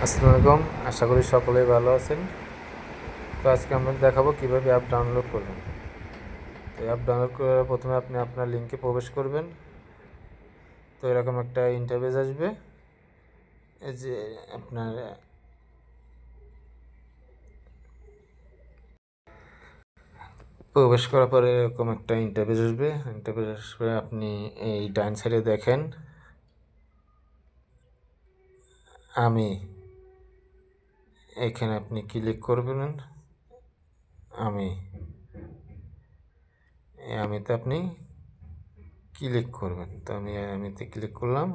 আসসালামু আলাইকুম, আশা করি সকলেই ভালো আছেন। তো আজকে আমরা দেখাবো কিভাবে অ্যাপ ডাউনলোড করবেন। তো অ্যাপ ডাউনলোড করার প্রথমে আপনি আপনার লিঙ্কে প্রবেশ করবেন। তো এরকম একটা ইন্টারফেস আসবে। এই যে আপনার প্রবেশ করার পরে এরকম একটা ইন্টারফেস আসবে। আপনি এই ডান সাইডে দেখেন আমি, এখানে আপনি ক্লিক করবেন। আমি আমিতে আপনি ক্লিক করবেন। তো আমিতে ক্লিক করলাম।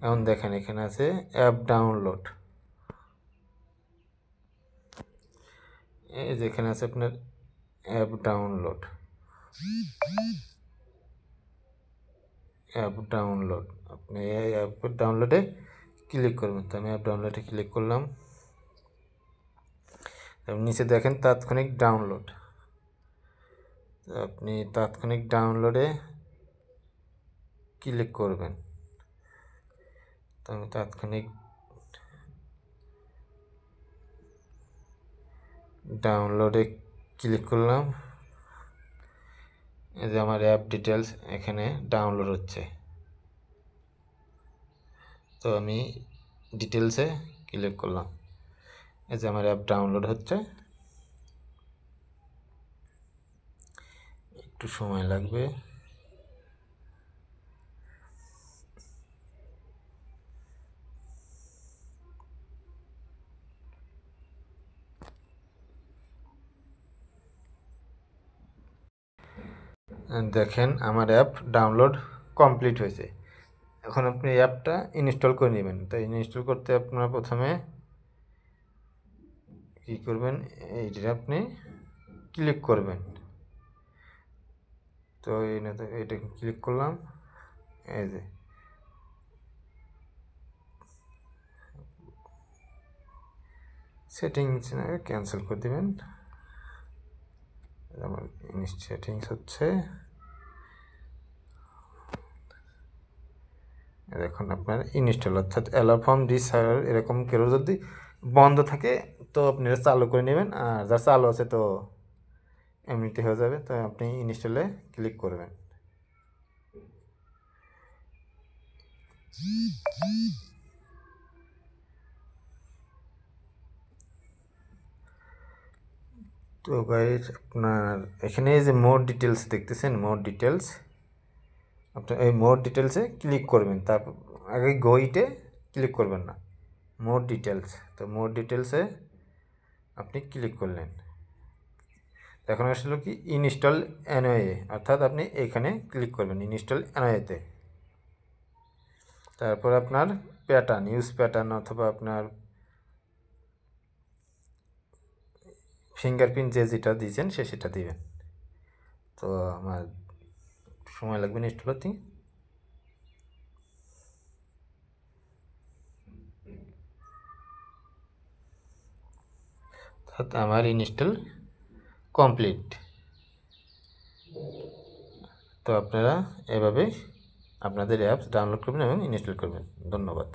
এখন দেখেন এখানে আছে অ্যাপ ডাউনলোড। এই যেখানে আছে আপনার অ্যাপ ডাউনলোড। আপনি এই অ্যাপ ডাউনলোডে ক্লিক করবেন। তো আমি অ্যাপ ডাউনলোডে ক্লিক করলাম। নিচে দেখেন তাৎক্ষণিক ডাউনলোড। তো আপনি তাৎক্ষণিক ডাউনলোডে ক্লিক করবেন। তো আমি তাৎক্ষণিক ডাউনলোডে ক্লিক করলাম। এই যে আমার অ্যাপ ডিটেলস এখানে ডাউনলোড হচ্ছে। তো আমি ডিটেলসে ক্লিক করলাম। এই যে আমার অ্যাপ ডাউনলোড হচ্ছে, একটু সময় লাগবে। দেখেন আমার অ্যাপ ডাউনলোড কমপ্লিট হয়েছে। এখন আপনি অ্যাপটা ইনস্টল করে নেবেন। তো ইনস্টল করতে আপনারা প্রথমে কী করবেন, এইটা আপনি ক্লিক করবেন। তো এইটা ক্লিক করলাম। এই যে সেটিংস ক্যান্সেল করে দেবেন। আমার সেটিংস হচ্ছে, এখন আপনার ইনস্টল অর্থাৎ অ্যালাউ ফ্রম দিস সার্ভার এরকম কেউ যদি বন্ধ থাকে তো আপনি চালু করে নেবেন, আর যা চালু আছে তো এমনিতে হয়ে যাবে। তো আপনি ইনস্টলে ক্লিক করবেন। তো গাইস আপনার এখানে যে মোর ডিটেলস দেখতেছেন, মোর ডিটেলস, আপনার এই মোর ডিটেলসে ক্লিক করবেন। তারপর আগে গোইটে ক্লিক করবেন না, মোর ডিটেলস। তো মোর ডিটেলসে আপনি ক্লিক করলেন। এখন আসলে কি ইনস্টল অ্যানওয়ে, অর্থাৎ আপনি এখানে ক্লিক করবেন ইনস্টল অ্যানওয়েতে। তারপর আপনার প্যাটার্ন, ইউজ প্যাটার্ন অথবা আপনার ফিঙ্গারপ্রিন্ট যেটা দিয়েছেন সেটা দিবেন। তো আমার সময় লাগবে ইনস্টল হতে। আমার ইনস্টল কমপ্লিট। তো আপনারা এভাবে আপনাদের অ্যাপস ডাউনলোড করবেন এবং ইনস্টল করবেন। ধন্যবাদ।